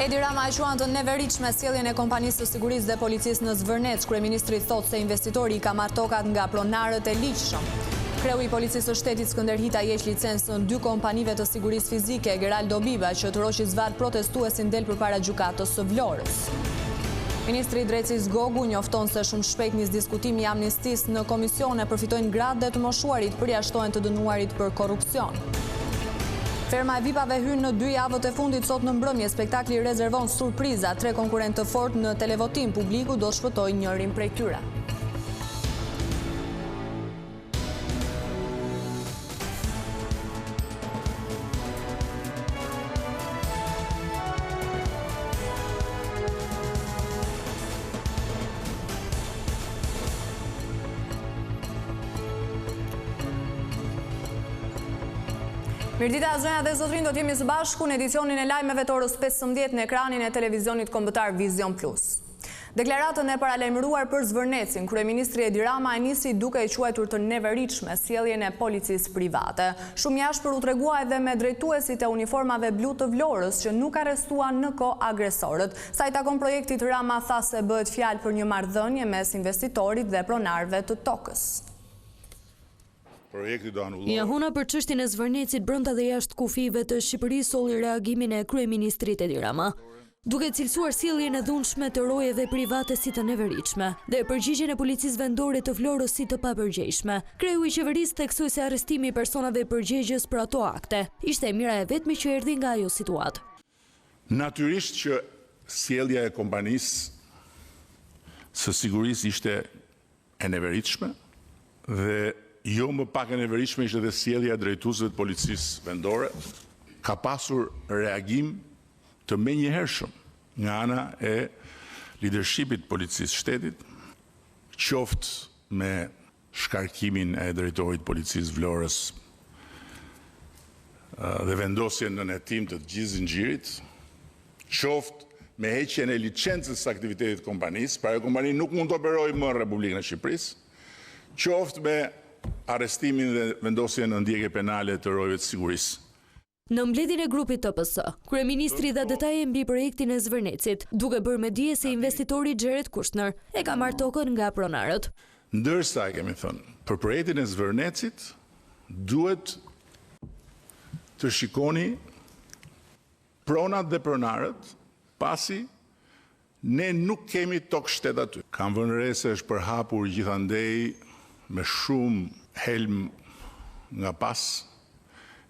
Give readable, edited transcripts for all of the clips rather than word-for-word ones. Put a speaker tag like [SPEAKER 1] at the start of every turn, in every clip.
[SPEAKER 1] Edi Rama e quan të neveritshme sjelljen e kompanisë së sigurisë dhe policisë në Zvërnec. Kryeministri thotë se investitori ka marrë tokat nga pronarët e ligjshëm. Kreu i policisë së shtetit Skënder Hita jep licencën 2 kompanive të sigurisë fizike, Geraldo Biba, që të roqi zvarr protestuesin del përpara gjykatës së Vlorës. Ministri i Drejtësisë Gogu njofton se shumë shpejt nis diskutimi i amnistisë në komisione, përfitojnë gratë dhe të moshuarit, përjashtohen të dënuarit për korrupsion. Ferma e VIP-ave hyn në 2 javët e fundit sot në mbrëmje. Spektakli rezervon surpriza, 3 konkurrentë të fortë në televotim. Publiku do shpëtojë njërin prej tyre. Mirdita, zonja dhe zotrin, do t'jemi së bashku në edicionin e lajmeve të orës 15 në ekranin e televizionit kombëtar Vision Plus. Deklaratën e paralajmëruar për Zvërnecin, kryeministri Edi Rama e nisi duke i quajtur të neveritshme sjelljen e policisë private. Shumë jashtëpër u tregua edhe me drejtuesit e uniformave blu të Vlorës që nuk arrestuan në kohë agresorët. Sa i takon projektit, Rama tha se bëhet fjalë për një marrëdhënie mes investitorit dhe pronarëve të tokës.
[SPEAKER 2] Një huna për çështjen e Zvërnecit brenda dhe jashtë kufive të Shqipërisë solli reagimin e kryeministrit Edi Rama, duke cilësuar sjelljen e dhunshme të rojeve private si të neveritshme dhe përgjigjen e policisë vendore të Vlorës si të papërgjegjshme. Kreu i qeverisë theksoi se arrestimi i personave përgjegjës për ato akte ishte e mira e vetme që erdhi nga ajo situatë.
[SPEAKER 3] Natyrisht që sjellja e kompanisë së sigurisë ishte e neveritshme dhe jo më pak e neveritshme ishte dhe sjellja e drejtuesve të policisë vendore. Ka pasur reagim të menjëhershëm nga ana e leadershipit të policisë shtetit, qoftë me shkarkimin e drejtorit të policisë Vlorës dhe vendosjen në hetim të gjithë zinxhirit, qoftë me heqjen e licencës së aktivitetit të kompanisë, pra ajo kompani nuk mund të operojë më në Republikën e Shqipërisë, qoftë me arrestimin dhe vendosjen në ndjekje penale të rojeve të sigurisë.
[SPEAKER 2] Në mbledhjen e grupit TPS, kryeministri dha detaje mbi projektin e Zvërnecit, duke bërë me dije se investitori Xherret Kushtner e ka marrë tokën nga pronarët.
[SPEAKER 3] Ndërsa kemi thënë, për projektin e Zvërnecit duhet të shikoni pronat dhe pronarët, pasi ne nuk kemi tokë shtet aty. Kam vënë re se është përhapur gjithandej me shumë helm nga pas,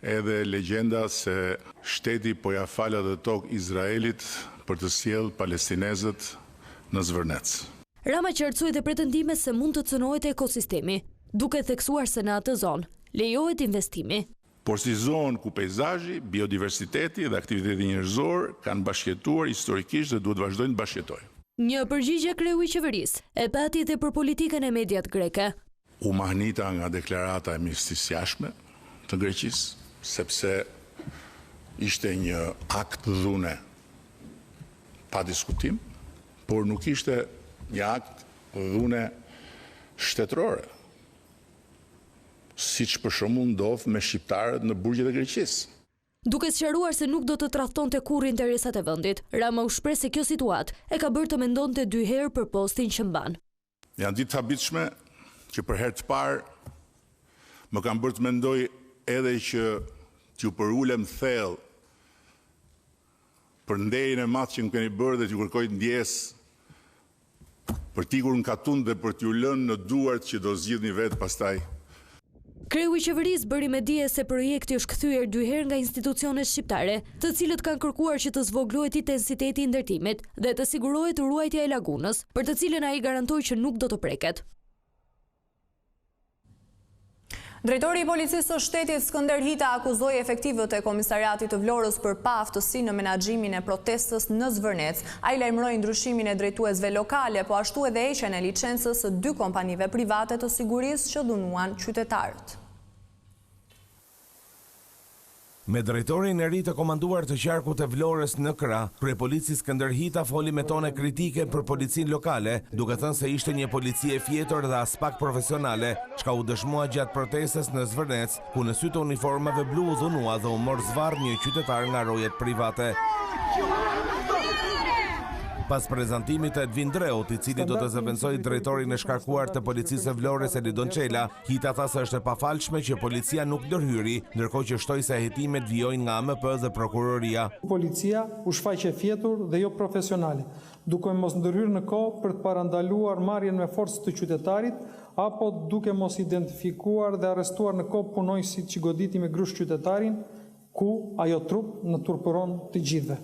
[SPEAKER 3] edhe legjenda se shteti po ja fal atë tokë Izraelit për të sjellë palestinezët në Zvërnec.
[SPEAKER 2] Rama qartësoi dhe pretendime se mund të cënohet ekosistemi, duke theksuar se në atë zonë lejohet investimi.
[SPEAKER 3] Por si zonë ku peizazhi, biodiversiteti dhe aktiviteti njerëzor kanë bashkëjetuar historikisht dhe duhet vazhdojnë të bashkëjetojnë.
[SPEAKER 2] Një përgjigje kreu i qeverisë e pati edhe për politikën e mediat greke.
[SPEAKER 3] U mahnita nga deklarata e ministrisë jashtme të Greqisë, sepse ishte një akt dhune pa diskutim, por nuk ishte një akt dhune shtetërore, siç për shembull ndodh me shqiptarët në burgjet e Greqisë.
[SPEAKER 2] Duke sqaruar se nuk do të tradhtonte kurrë interesat e vendit, Rama u shpreh se kjo situatë e ka bërë të mendonte 2 herë për postin që mban.
[SPEAKER 3] Janë ditë të habitshme që për herë të parë më kanë bërë të mendoj edhe që t'ju përulem thellë për nderin e madh që më keni bërë dhe t'ju kërkoj ndjesë për t'ikur në katun dhe për t'ju lënë në duart që do zgjidhni vetë pastaj.
[SPEAKER 2] Kreu i qeverisë bëri me dije se projekti është kthyer 2 herë nga institucionet shqiptare, të cilët kanë kërkuar që të zvoglohet intensiteti i ndërtimit dhe të sigurohet ruajtja e lagunës, për të cilën ai garantoi që nuk do të preket.
[SPEAKER 1] Drejtori i policisë së shtetit Skënder Hita akuzoi efektivët e komisariatit të Vlorës për pa aftësi në menaxhimin e protestës në Zvërnec. Ai lajmëroi ndryshimin e drejtuesve lokale, po ashtu edhe heqjen e licencës së 2 kompanive private të sigurisë që dhunuan qytetarët.
[SPEAKER 4] Me drejtorin e ri të komanduar të qarkut të Vlorës në krah, kryepolici Skënder Hita foli me tone kritike për policinë lokale, duke thënë se ishte një polici e fjetër dhe as pak profesionale, çka u dëshmua gjatë protestës në Zvërnec, ku në sy të uniformave blu u dhunua dhe u mor zvarr një qytetar nga rojet private. pas prezantimit të Edvin Dreut, i cili do të zëvendësojë drejtorin e shkarkuar të policisë së Vlorës Elidon Çela, Hita tha se është e pafalshme që policia nuk ndërhyri, ndërkohë që shtoi se hetimet vijojnë nga AMP dhe prokuroria.
[SPEAKER 5] Policia u shfaqe fjetur dhe jo profesionale, duke mos ndërhyrë në kohë për të parandaluar marrjen me forcë të qytetarit, apo duke mos identifikuar dhe arrestuar në kohë punojësit që goditi me grush qytetarin, ku ajo trup në turpëron të gjithëve.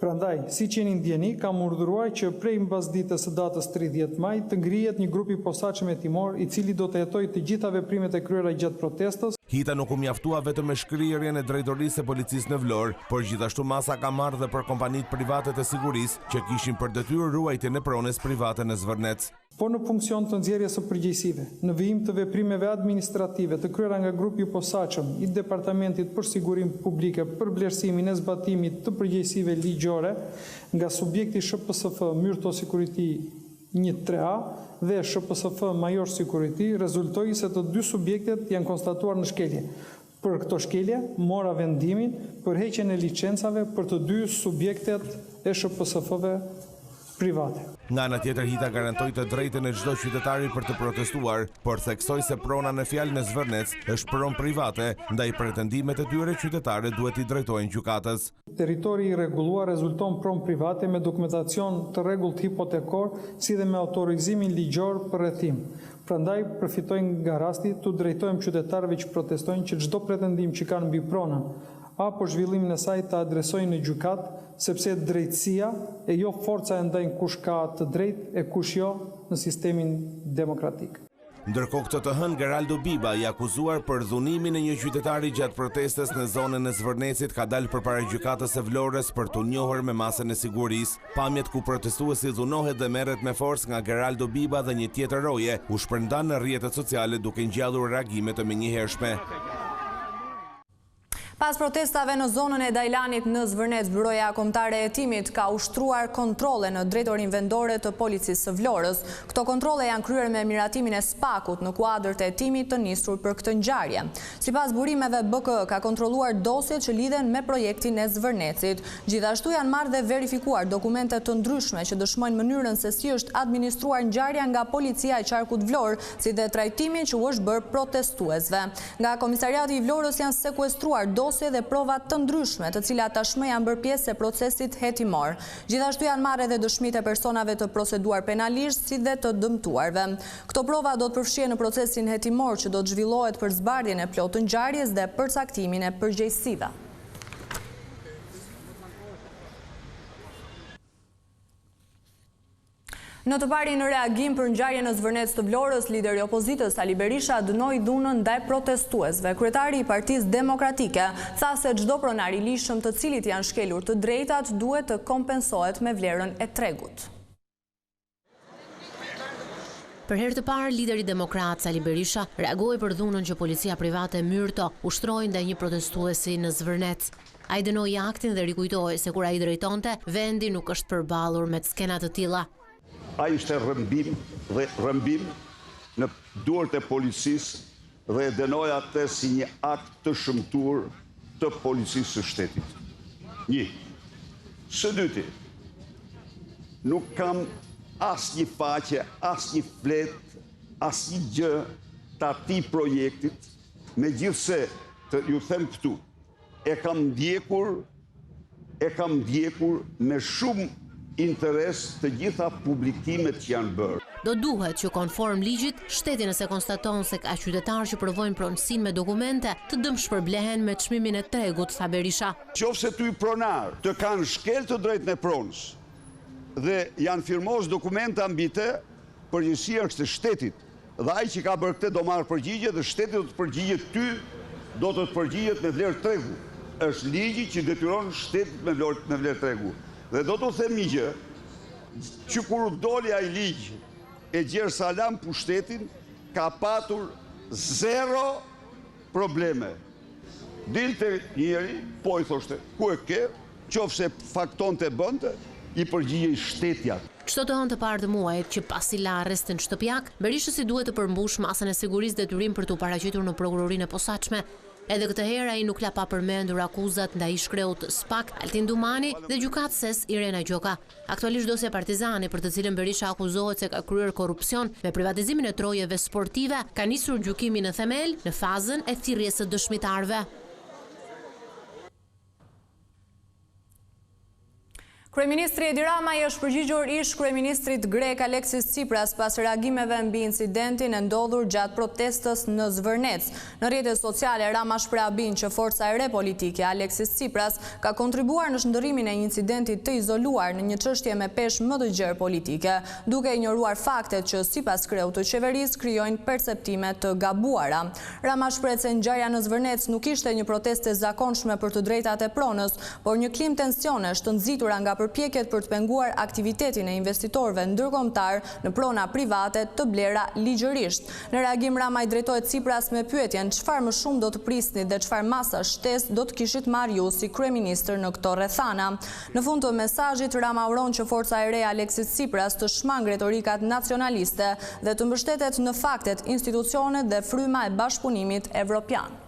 [SPEAKER 5] Prandaj, si që jeni ndjeni, kam urdhëruar që prej mbasdites së datës 30 maj të ngrihet një grup i posaçëm hetimor i cili do të hetojë të gjitha veprimet e kryera gjatë protestës.
[SPEAKER 4] Hita nuk u mjaftua vetëm me shkrirjen e drejtorisë së policisë në Vlorë, por gjithashtu masa ka marrë dhe për kompanitë private të sigurisë që kishin për detyrë ruajtjen e prones private në Zvërnec.
[SPEAKER 5] Po në funksion të nxjerrjes së përgjegjësive, në vijim të veprimeve administrative të kryera nga grupi i posaçëm i Departamentit për Sigurim Publike për vlerësimin e zbatimit të përgjegjësive ligjore nga subjekti SHPSF Myrto Security 1-3A dhe SHPSF Major Security, rezultoi se të dy subjektet janë konstatuar në shkelje. Për këto shkelje, mora vendimin për heqjen e licencave për të dy subjektet e SHPSF-ve private.
[SPEAKER 4] Nga ana tjetër, Hita garantoi të drejtën e çdo qytetari për të protestuar, por theksoi se prona në fjalë në Zvërnec është pronë private, ndaj pretendimet e tyre qytetare duhet i drejtojnë gjykatës.
[SPEAKER 5] Territori i rregulluar rezulton pronë private me dokumentacion të rregullt hipotekor, si dhe me autorizimin ligjor për rrethim. Prandaj përfitojnë nga rasti të drejtojmë qytetarëve që protestojnë që çdo pretendim që kanë mbi pronën apo zhvillimin e saj të adresojnë në gjykat, sepse drejtësia e jo forca e ndajnë kush ka të drejtë e kush jo në sistemin demokratik.
[SPEAKER 4] Ndërkohë këtë të hënë, Geraldo Biba, i akuzuar për dhunimin e një qytetari gjatë protestes në zonën e Zvërnecit, ka dalë përpara gjykatës së Vlorës për të njohur me masën e sigurisë. Pamjet ku protestuesi dhunohet dhe merret me forcë nga Geraldo Biba dhe një tjetër roje u shpërndan në rrjetet sociale duke ngjallur reagime të menjëhershme.
[SPEAKER 1] Pas protestave në zonën e Dajlanit në Zvërnec, Byroja Kombëtare e Hetimit ka ushtruar kontrole në drejtorinë vendore të policisë së Vlorës. Këto kontrole janë kryer me miratimin e SPAK-ut në kuadër të hetimit të nisur për këtë ngjarje. Sipas burimeve, BK ka kontrolluar dosjet që lidhen me projektin e Zvërnecit. Gjithashtu janë marrë dhe verifikuar dokumente të ndryshme që dëshmojnë mënyrën se si është administruar ngjarja nga policia e qarkut Vlorë, si dhe trajtimi që u është bërë protestuesve. Nga Komisariati i Vlorës janë sekuestruar dhe provat të ndryshme, të cilat tashmë janë bërë pjesë e procesit hetimor. Gjithashtu janë marrë edhe dëshmitë e personave të proceduar penalisht, si dhe të dëmtuarve. Këto prova do të përfshihen në procesin hetimor që do të zhvillohet për zbardhjen e plotë të ngjarjes dhe përcaktimin e përgjegjësive. Në të pari në reagim për ngjarjen në Zvërnec të Vlorës, lideri i opozitës Sali Berisha dënoi dhunën ndaj protestuesve. Kryetari i Partisë Demokratike tha se çdo pronar i lishëm të cilit janë shkelur të drejtat duhet të kompensohet me vlerën e tregut.
[SPEAKER 6] Për herë të parë, lideri demokrat Sali Berisha reagoi për dhunën që policia private Myrto ushtroi ndaj një protestuesi në Zvërnec. Ai dënoi aktin dhe rikujtoi se kur ai drejtonte, vendi nuk është përballur me skena të tilla.
[SPEAKER 7] Ai ishte rrëmbim në duart e policisë dhe e dënoi atë si një akt të shëmtuar të policisë së shtetit. Një. Së dyti, nuk kam asnjë faqe, asnjë flet, asnjë gjë të atij projektit, megjithse ju them këtu, e kam ndjekur me shumë interes të gjitha publikimet që janë bërë.
[SPEAKER 6] Do duhet që konform ligjit, shteti nëse konstaton se ka qytetarë që provojnë pronësinë me dokumente, të dëmshpërblehen me çmimin e tregut, tha Berisha.
[SPEAKER 7] Qofse ty pronar të kanë shkel të drejtën e pronës dhe janë firmos dokumenta mbi të, përgjegjësia është e shtetit. Dhe ai që ka bërë këtë do marrë përgjigje dhe shteti do të përgjigjet ty, do të përgjigjet me vlerë tregu. Është ligji që detyron shtetit me vlerë tregu. Dhe do të them një gjë, që kur doli ai ligj e Gjerë Salam pushtetin, ka patur 0 probleme. Dilte njëri, po i thoshte, ku e ke, qofse fakton të bënte, i përgjigjej shtetja.
[SPEAKER 6] Çdo të hënë të parë të muajit që pasi la arrestin shtëpiak, Berishës i duhet të përmbush masën e sigurisë detyrim për t'u paraqitur në prokurorinë e posaçme. Edhe këtë herë ai nuk la pa përmendur akuzat ndaj shkreut SPAK, Altin Dumani dhe gjykatëses Irena Gjoka. Aktualisht dosja Partizani, për të cilën Berisha akuzohet se ka kryer korrupsion me privatizimin e trojeve sportive, ka nisur gjykimi në themel në fazën e thirrjes së dëshmitarëve.
[SPEAKER 1] Kryeministri Edi Rama i është përgjigjur ish kryeministrit grek Aleksis Tsipras pas reagimeve mbi incidentin e ndodhur gjatë protestës në Zvërnec. Në rrjetet sociale Rama shpreh habin që forca e re politike Aleksis Tsipras ka kontribuar në shndërrimin e incidentit të izoluar në një çështje me peshë më të gjerë politike, duke ignoruar faktet që sipas kreut të qeverisë krijojnë perceptime të gabuara. Rama shpreh se ngjarja në Zvërnec nuk ishte një protestë e zakonshme për të drejtat e pronës, por një klim tensionesh të nxitura nga përpjekjet për të penguar aktivitetin e investitorëve ndërkombëtar në prona private të blera ligjërisht. Në reagim Rama i drejtohet Tsipras me pyetjen çfarë më shumë do të prisni dhe çfarë masa shtesë do të kishit marrë ju si kryeministër në këto rrethana. Në fund të mesazhit Rama uron që forca e re Aleksis Tsipras të shmangë retorikat nacionaliste dhe të mbështetet në faktet, institucionet dhe fryma e bashkëpunimit evropian.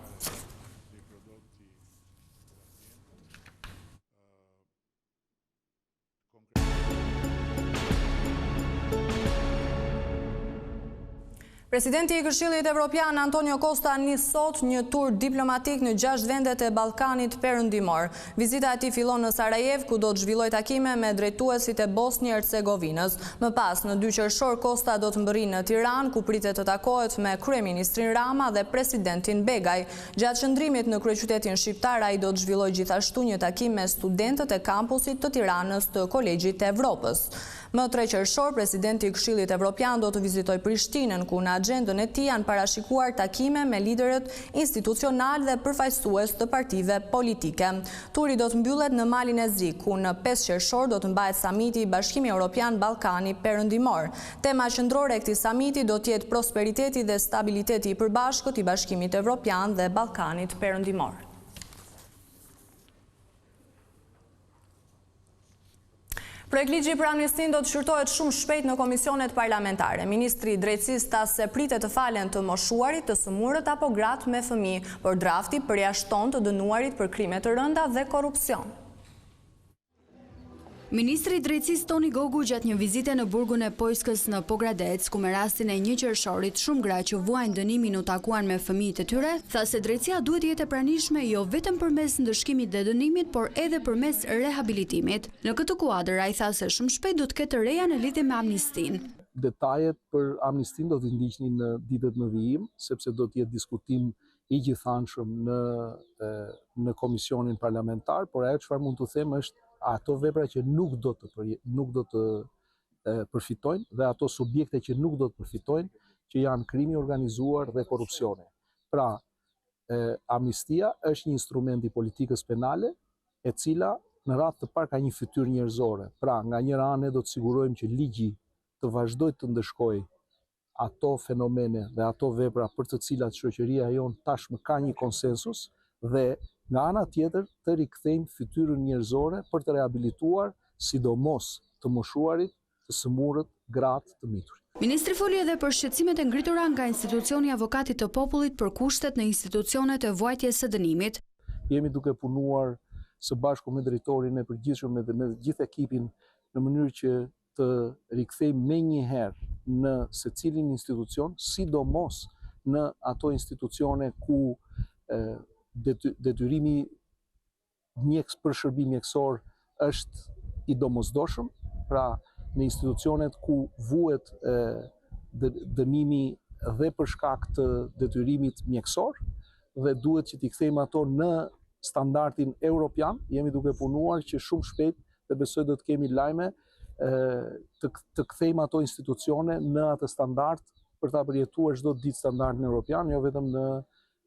[SPEAKER 1] Presidenti i Këshillit Evropian Antonio Costa nis sot një tur diplomatik në 6 vendet e Ballkanit Perëndimor. Vizita e tij fillon në Sarajev, ku do të zhvillojë takime me drejtuesit e Bosnjë-Hercegovinës. Më pas, në 2 qershor, Costa do të mbërrijë në Tiranë, ku pritet të takohet me kryeministrin Rama dhe presidentin Begaj. Gjatë qëndrimit në kryeqytetin shqiptar, ai do të zhvillojë gjithashtu një takim me studentët e kampusit të Tiranës të Kolegjit të Evropës. Më 3 qershor, presidenti i Këshillit Evropian do të vizitojë Prishtinën, ku në agjendën e tij janë parashikuar takime me liderët institucional dhe përfaqësues të partive politike. Turi do të mbyllet në Malin e Zi, ku në 5 qershor do të mbahet samiti i Bashkimit Evropian Ballkani Perëndimor. Tema qendrore e këtij samiti do të jetë prosperiteti dhe stabiliteti i përbashkët i Bashkimit Evropian dhe Ballkanit Perëndimor. Projektligji për amnistin do të shqyrtohet shumë shpejt në komisionet parlamentare. Ministri i Drejtësisë tas se pritet të falen të moshuarit, të sëmurët apo gratë me fëmijë, por drafti përjashton të dënuarit për krime të rënda dhe korrupsion.
[SPEAKER 8] Ministri i Drejtësisë Toni Gogu gjatë një vizite në burgun e Pojskës në Pogradec, ku me rastin e 1 qershorit shumë gra që vuajnë dënimin u takuan me fëmijët e tyre, tha se drejtësia duhet jetë e pranishme jo vetëm përmes ndëshkimit dhe dënimit, por edhe përmes rehabilitimit. Në këtë kuadër ai tha se shumë shpejt do të ketë reja në lidhje me amnistin.
[SPEAKER 9] Detajet për amnistin do t'i ndiqni në ditët në vijim, sepse do të jetë diskutim i gjithanshëm në komisionin parlamentar, por ajo çfarë mund të them është ato vepra që nuk do të përfitojnë dhe ato subjekte që nuk do të përfitojnë, që janë krimi organizuar dhe korrupsioni. Pra, amnistia është një instrument i politikës penale, e cila në radhë të parë ka një fytyrë njerëzore. Pra, nga njëra anë do të sigurojmë që ligji të vazhdojë të ndëshkojë ato fenomene dhe ato vepra për të cilat shoqëria jonë tashmë ka një konsensus, dhe nga ana tjetër të rikthejmë fytyrën njerëzore për të rehabilituar sidomos të moshuarit, të sëmurët, gratë, të miturit.
[SPEAKER 8] Ministri foli edhe për shqetësimet e ngritura nga institucioni Avokatit të Popullit për kushtet në institucionet e vuajtjes së dënimit.
[SPEAKER 9] Jemi duke punuar së bashku me drejtorin e përgjithshëm dhe me gjithë ekipin në mënyrë që të rikthejmë menjëherë në secilin institucion, sidomos në ato institucione ku detyrimi për shërbim mjekësor është i domosdoshëm, pra në institucionet ku vuhet dënimi dhe për shkak të detyrimit mjekësor dhe duhet që t'i kthejmë ato në standardin europian. Jemi duke punuar që shumë shpejt dhe besoj do të kemi lajme të kthejmë ato institucione në atë standard për ta përjetuar çdo ditë standardin europian, jo vetëm në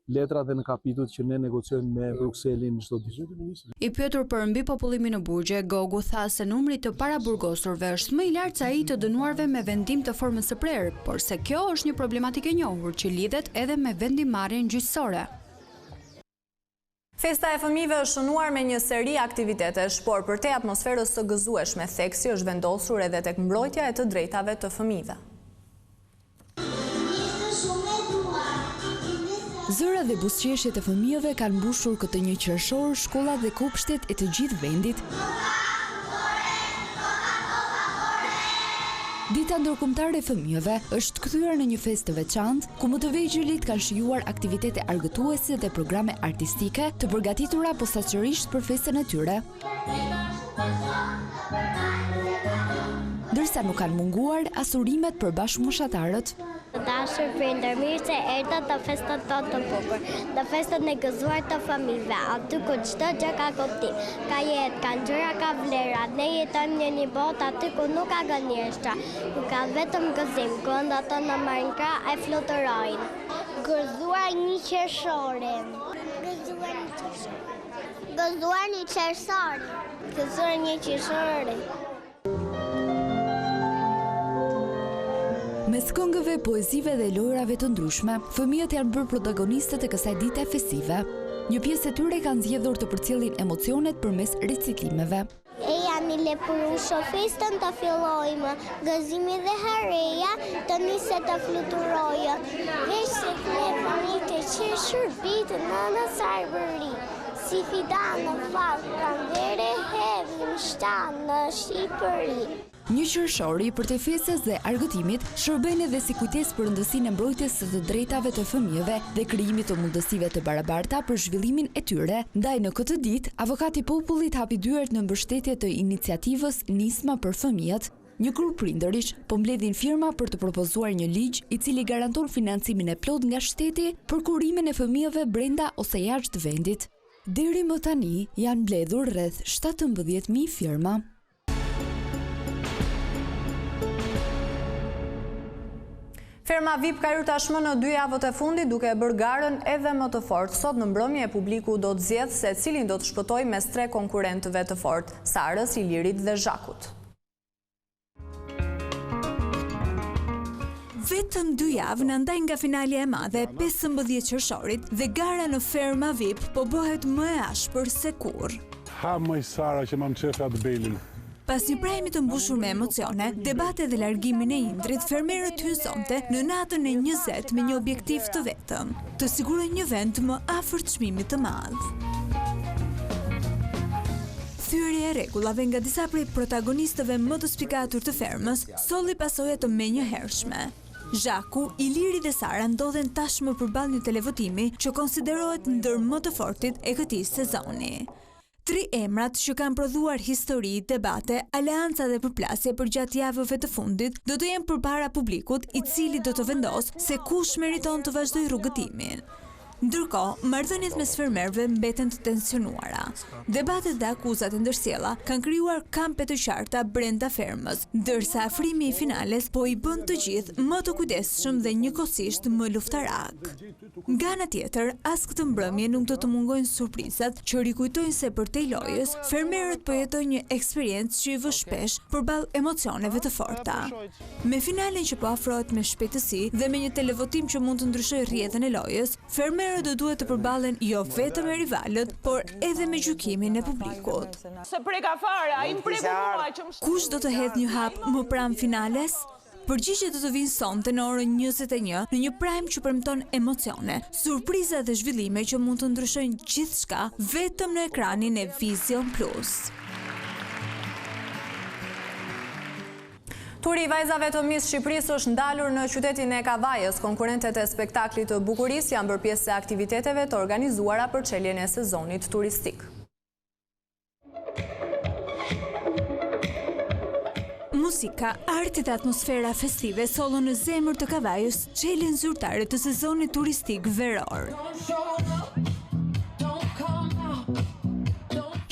[SPEAKER 9] letra dhe në kapitujt që ne negociojmë me Brukselin çdo ditë.
[SPEAKER 8] I pyetur për mbi popullimin në burgje, Gogu tha se numri të paraburgosurve është më i lartë se ai të dënuarve me vendim të formës së prerë, por se kjo është një problematikë e njohur që lidhet edhe me vendimmarrjen gjyqësore.
[SPEAKER 1] Festa e fëmijëve është shënuar me një seri aktivitetesh, por përtej atmosferës së gëzueshme, theksi është vendosur edhe tek mbrojtja e të drejtave të fëmijëve.
[SPEAKER 8] Zëra dhe buzëqeshjet e fëmijëve kanë mbushur këtë një qershor shkollat dhe kopshtet e të gjithë vendit. Dita ndërkombëtare e fëmijëve është kthyer në një festë të veçantë, ku më të vejgjëlit kanë shijuar aktivitete argëtuese dhe programe artistike të përgatitura posaçërisht për festën e tyre. Ndërsa nuk kanë munguar as urimet për bashkëmoshatarët.
[SPEAKER 10] Dashur prindër, mirë se erdhët të festën tonë të bukur, në festën e gëzuar të fëmijëve, aty ku çdo gjë ka kuptim, ka jetë, ka ngjyra, ka vlera. Ne jetojmë në një botë aty ku nuk ka gënjeshtra, ku ka vetëm gëzim, ku ëndrat tonë marrin krah e fluturojnë. Gëzuar një qershore. Gëzuar një qershore. Gëzuar një qershore.
[SPEAKER 8] Mes këngëve, poezive dhe lojrave të ndryshme, fëmijët janë bërë protagonistët e kësaj dite festive. Një pjesë e tyre kanë zgjedhur të përcjellin emocionet përmes reciklimeve.
[SPEAKER 10] E jam i lepuruar festën të fillojmë, gëzimi dhe hareja të niset të fluturojë. Veç se fletë të qeshur bitë në sarbëri, si fidan në falë, pranvere hedhim shtanë në Shqipëri.
[SPEAKER 8] Një qershori për të festës dhe argëtimit shërben edhe si kujtesë për rëndësinë e mbrojtjes së të drejtave të fëmijëve dhe krijimit të mundësive të barabarta për zhvillimin e tyre. Ndaj në këtë ditë, avokati i popullit hapi dyert në mbështetje të iniciativës Nisma për fëmijët. Një grup prindërish po mbledhin firma për të propozuar një ligj i cili garanton financimin e plot nga shteti për kurimin e fëmijëve brenda ose jashtë vendit. Deri më tani janë mbledhur rreth 17.000 firma.
[SPEAKER 1] Ferma VIP ka hyrë tashmë në 2 javët e fundit duke bërë garën edhe më të fortë. Sot në mbrëmje publiku do të zgjedhë se cilin do të shpëtojë mes 3 konkurrentëve të fortë, Sarës, Ilirit dhe Zhakut.
[SPEAKER 11] Vetëm 2 javë në ndaj nga finalja e madhe 15 qershorit dhe gara në Ferma VIP po bëhet më e ashpër se kurrë.
[SPEAKER 12] Ha mëj Sara që më qefa të belin.
[SPEAKER 11] Pas një prajmi të mbushur me emocione, debate dhe largimin e Indrit, fermerët hyjsonte në natën e 20 me një objektiv të vetëm, të sigurojnë një vend më afër çmimit të madh. Thyerja e rregullave nga disa prej protagonistëve më të spikatur të fermës solli pasoja të menjëhershme. Zhaku, Iliri dhe Sara ndodhen tashmë përballë një televotimi që konsiderohet ndër më të fortit e këtij sezoni. 3 emrat që kanë prodhuar histori, debate, aleanca dhe përplasje për gjatë javëve të fundit do të jenë përpara publikut i cili do të vendosë se kush meriton të vazhdojë rrugëtimin. Ndërkohë, marrëdhëniet mes fermerëve mbeten të tensionuara. Debatet dhe akuzat e ndërsjella kanë krijuar kampe të qarta brenda fermës, ndërsa afrimi i finales po i bën të gjithë më të kujdesshëm dhe njëkohësisht më luftarak. Nga ana tjetër, as këtë mbrëmje nuk do të mungojnë surprizat që rikujtojnë se përtej lojës, fermerët po jetojnë një eksperiencë që i vë shpesh përballë emocioneve të forta. Me finalen që po afrohet me shpejtësi dhe me një televotim që mund të ndryshojë rrjedhën e lojës, fermerët do duhet të përballen jo vetëm me rivalët, por edhe me gjykimin e publikut. Kush do të hedhë një hap më pranë finales? Përgjigjet do të vinë sonte në orën 21 në një prime që premton emocione, surpriza dhe zhvillime që mund të ndryshojnë gjithçka vetëm në ekranin e Vision Plus.
[SPEAKER 1] Turi i vajzave të Miss Shqipërisë është ndalur në qytetin e Kavajës. Konkurrentet e spektaklit të bukurisë janë bërë pjesë e aktiviteteve të organizuara për çeljen e sezonit turistik.
[SPEAKER 11] Muzika, arti dhe atmosfera festive sollën në zemër të Kavajës çeljen zyrtare të sezonit turistik veror.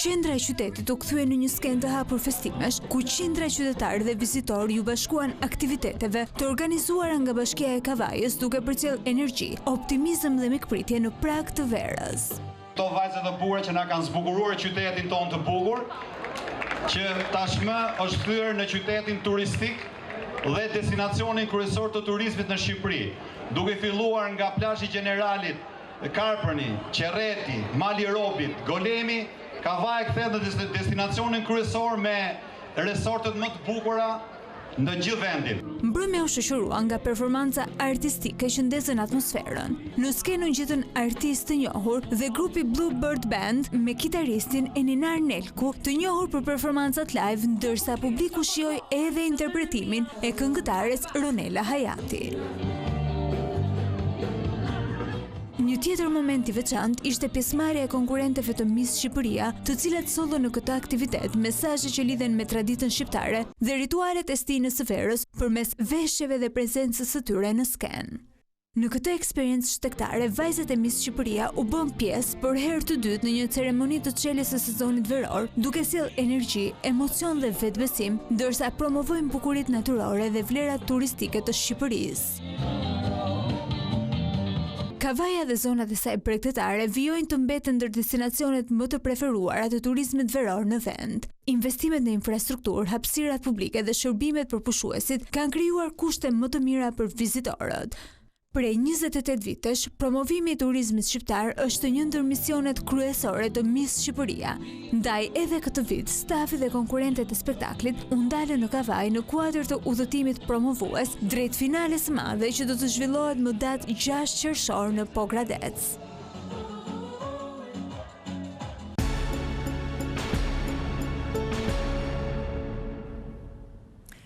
[SPEAKER 11] Qendra e qytetit u kthye në një skenë të hapur festimesh, ku qindra qytetarë dhe vizitorë ju bashkuan aktiviteteve të organizuara nga Bashkia e Kavajës duke përcjell energji, optimizëm dhe mikpritje në prag të verës.
[SPEAKER 13] Këto vajzat të bukura që na kanë zbukuruar qytetin tonë të bukur, që tashmë është kthyer në qytetin turistik dhe destinacionin kryesor të turizmit në Shqipëri, duke filluar nga plazhi Generalit, Karpërni, Qerreti, Mali Robit, Golemi. Kavaja kthehet në destinacionin kryesor me resortet më të bukura në gjithë vendin.
[SPEAKER 11] Mbrëmja u shoqërua nga performanca artistike që ndezën atmosferën. Në skenë u gjetën artistë të njohur dhe grupi Bluebird Band me kitaristin Eninar Nelku, të njohur për performancat live, ndërsa publiku shijoi edhe interpretimin e këngëtares Ronela Hayati. Një tjetër moment i veçantë ishte pjesëmarrja e konkurrentëve të Miss Shqipëria, të cilat sollën në këtë aktivitet mesazhe që lidhen me traditën shqiptare dhe ritualet e stinës së verës përmes veshjeve dhe prezencës së tyre në skenë. Në këtë eksperiencë shtegtare, vajzat e Miss Shqipëria u bën pjesë për herë të dytë në një ceremoni të çeljes së sezonit veror, duke sjellë energji, emocion dhe vetbesim, ndërsa promovojnë bukuritë natyrore dhe vlerat turistike të Shqipërisë. Kavaja dhe zonat e saj bregdetare vijojnë të mbeten ndër destinacionet më të preferuara të turizmit veror në vend. Investimet në infrastrukturë, hapësirat publike dhe shërbimet për pushuesit kanë krijuar kushte më të mira për vizitorët. Prej 28 vitesh, promovimi i turizmit shqiptar është një ndër misionet kryesore të Miss Shqipëria. Ndaj edhe këtë vit, stafi dhe konkurrentët e spektaklit u ndalën në Kavaj në kuadër të udhëtimit promovues drejt finales së madhe që do të zhvillohet më datë 6 qershor në Pogradec.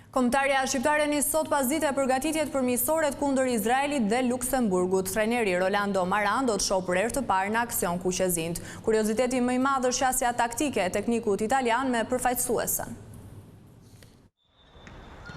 [SPEAKER 1] Kombëtarja shqiptare nis sot pas dite përgatitjet për miqësoret kundër Izraelit dhe Luksemburgut. Trajneri Rolando Maran do të shohë për herë të parë në aksion kuqezind. Kurioziteti më i madh është qasja taktike e teknikut italian me përfaqësuesen.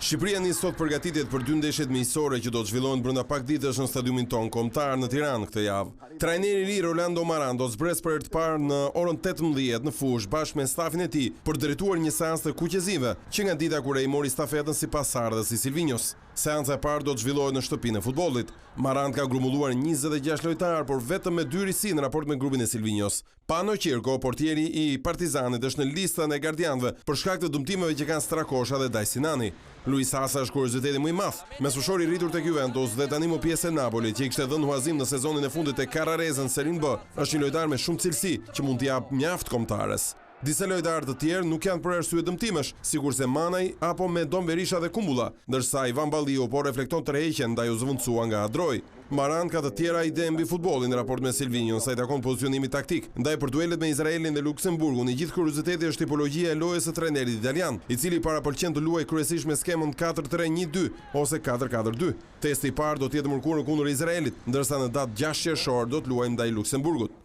[SPEAKER 14] Shqipëria nis sot përgatitjet për 2 ndeshjet miqësore që do të zhvillohen brenda pak ditësh në stadiumin ton kombëtar në Tiranë këtë javë. Trajneri i ri Rolando Maran do zbres për herë të parë në orën 18 në fushë bashkë me stafin e tij për drejtuar një seancë të kuqezive që nga dita kur ai mori stafetën sipas ardhës i Silvinjos. Seanca e parë do të zhvillohet në shtëpinë e futbollit. Maran ka grumbulluar 26 lojtar, por vetëm me 2 risi në raport me grupin e Silvinjos. Pano Qirko, portieri i Partizanit, është në listën e gardianëve për shkak të dëmtimeve që kanë Strakosha dhe Dajsinani. Luis Hasa është kurioziteti më i madh. Mesfushori i rritur tek Juventus dhe tani më pjesë e Napoli, që i kishte dhënë huazim në sezonin e fundit te Carraresen Serie B, është një lojtar me shumë cilësi që mund t'i jap mjaft kombëtares. Disa lojtarë të tjerë nuk janë për arsye dëmtimesh, sikurse Manaj apo me Don Berisha dhe Kumbulla, ndërsa Ivan Balliu po reflekton tërheqjen ndaj u zvendësua nga Adroj. Maran ka të tjera ide mbi futbollin në raport me Silvinjon sa i takon pozicionimi taktik. Ndaj për duelet me Izraelin dhe Luksemburgun, i gjithë kurioziteti është tipologjia e lojës së trajnerit italian, i cili parapëlqen të luajë kryesisht me skemën 4-3-1-2 ose 4-4-2. Testi i parë do të jetë mërkurën kundër Izraelit, ndërsa në datë 6 qershor do të luajë ndaj Luksemburgut.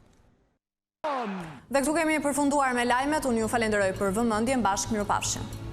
[SPEAKER 1] Dhe këtu kemi përfunduar me lajmet, unë ju falenderoj për vëmendjen, bashkë mirupafshim.